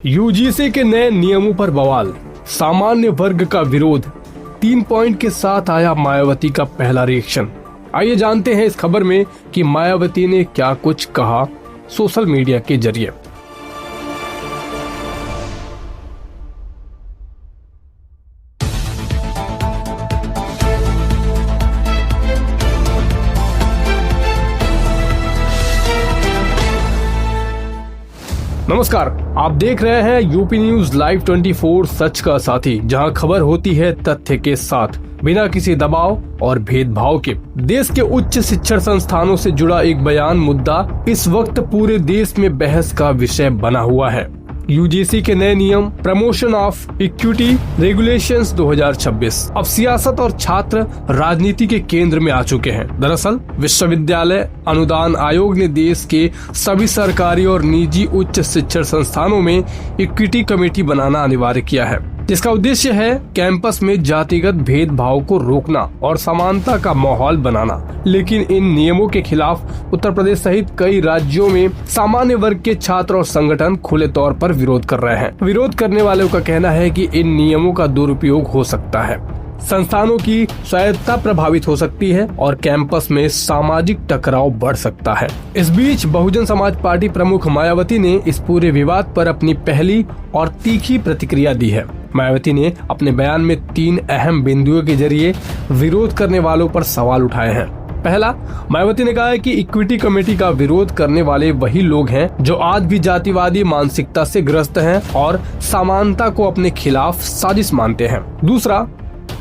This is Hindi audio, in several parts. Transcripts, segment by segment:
यूजीसी के नए नियमों पर बवाल, सामान्य वर्ग का विरोध। 3 पॉइंट के साथ आया मायावती का पहला रिएक्शन। आइए जानते हैं इस खबर में कि मायावती ने क्या कुछ कहा सोशल मीडिया के जरिए। नमस्कार, आप देख रहे हैं यूपी न्यूज लाइव 24 सच का साथी, जहां खबर होती है तथ्य के साथ, बिना किसी दबाव और भेदभाव के। देश के उच्च शिक्षण संस्थानों से जुड़ा एक बयान मुद्दा इस वक्त पूरे देश में बहस का विषय बना हुआ है। यूजीसी के नए नियम प्रमोशन ऑफ इक्विटी रेगुलेशंस 2026 अब सियासत और छात्र राजनीति के केंद्र में आ चुके हैं। दरअसल विश्वविद्यालय अनुदान आयोग ने देश के सभी सरकारी और निजी उच्च शिक्षण संस्थानों में इक्विटी कमेटी बनाना अनिवार्य किया है, जिसका उद्देश्य है कैंपस में जातिगत भेदभाव को रोकना और समानता का माहौल बनाना। लेकिन इन नियमों के खिलाफ उत्तर प्रदेश सहित कई राज्यों में सामान्य वर्ग के छात्र और संगठन खुले तौर पर विरोध कर रहे हैं। विरोध करने वालों का कहना है कि इन नियमों का दुरुपयोग हो सकता है, संस्थानों की स्वायत्तता प्रभावित हो सकती है और कैंपस में सामाजिक टकराव बढ़ सकता है। इस बीच बहुजन समाज पार्टी प्रमुख मायावती ने इस पूरे विवाद पर अपनी पहली और तीखी प्रतिक्रिया दी है। मायावती ने अपने बयान में 3 अहम बिंदुओं के जरिए विरोध करने वालों पर सवाल उठाए हैं। पहला, मायावती ने कहा है कि इक्विटी कमेटी का विरोध करने वाले वही लोग हैं जो आज भी जातिवादी मानसिकता से ग्रस्त हैं और समानता को अपने खिलाफ साजिश मानते हैं। दूसरा,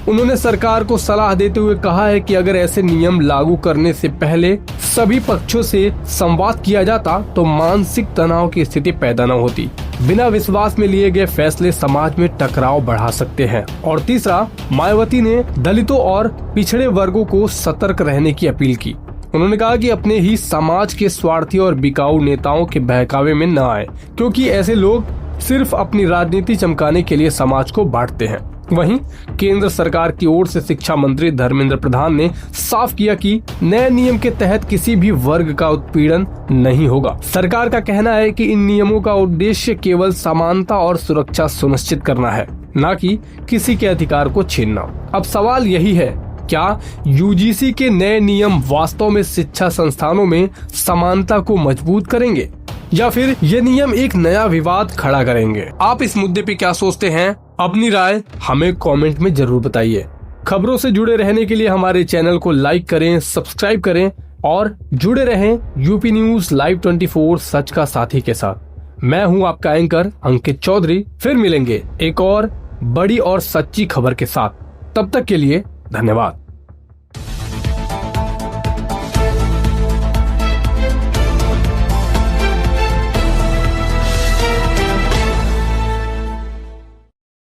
उन्होंने सरकार को सलाह देते हुए कहा है कि अगर ऐसे नियम लागू करने से पहले सभी पक्षों से संवाद किया जाता तो मानसिक तनाव की स्थिति पैदा न होती। बिना विश्वास में लिए गए फैसले समाज में टकराव बढ़ा सकते हैं। और तीसरा, मायावती ने दलितों और पिछड़े वर्गों को सतर्क रहने की अपील की। उन्होंने कहा कि अपने ही समाज के स्वार्थी और बिकाऊ नेताओं के बहकावे में न आए, क्योंकि ऐसे लोग सिर्फ अपनी राजनीति चमकाने के लिए समाज को बांटते हैं। वहीं केंद्र सरकार की ओर से शिक्षा मंत्री धर्मेंद्र प्रधान ने साफ किया कि नए नियम के तहत किसी भी वर्ग का उत्पीड़न नहीं होगा। सरकार का कहना है कि इन नियमों का उद्देश्य केवल समानता और सुरक्षा सुनिश्चित करना है, न कि किसी के अधिकार को छीनना। अब सवाल यही है, क्या यूजीसी के नए नियम वास्तव में शिक्षा संस्थानों में समानता को मजबूत करेंगे या फिर ये नियम एक नया विवाद खड़ा करेंगे? आप इस मुद्दे पे क्या सोचते हैं? अपनी राय हमें कमेंट में जरूर बताइए। खबरों से जुड़े रहने के लिए हमारे चैनल को लाइक करें, सब्सक्राइब करें और जुड़े रहें यूपी न्यूज लाइव 24 सच का साथी के साथ। मैं हूं आपका एंकर अंकित चौधरी। फिर मिलेंगे एक और बड़ी और सच्ची खबर के साथ। तब तक के लिए धन्यवाद।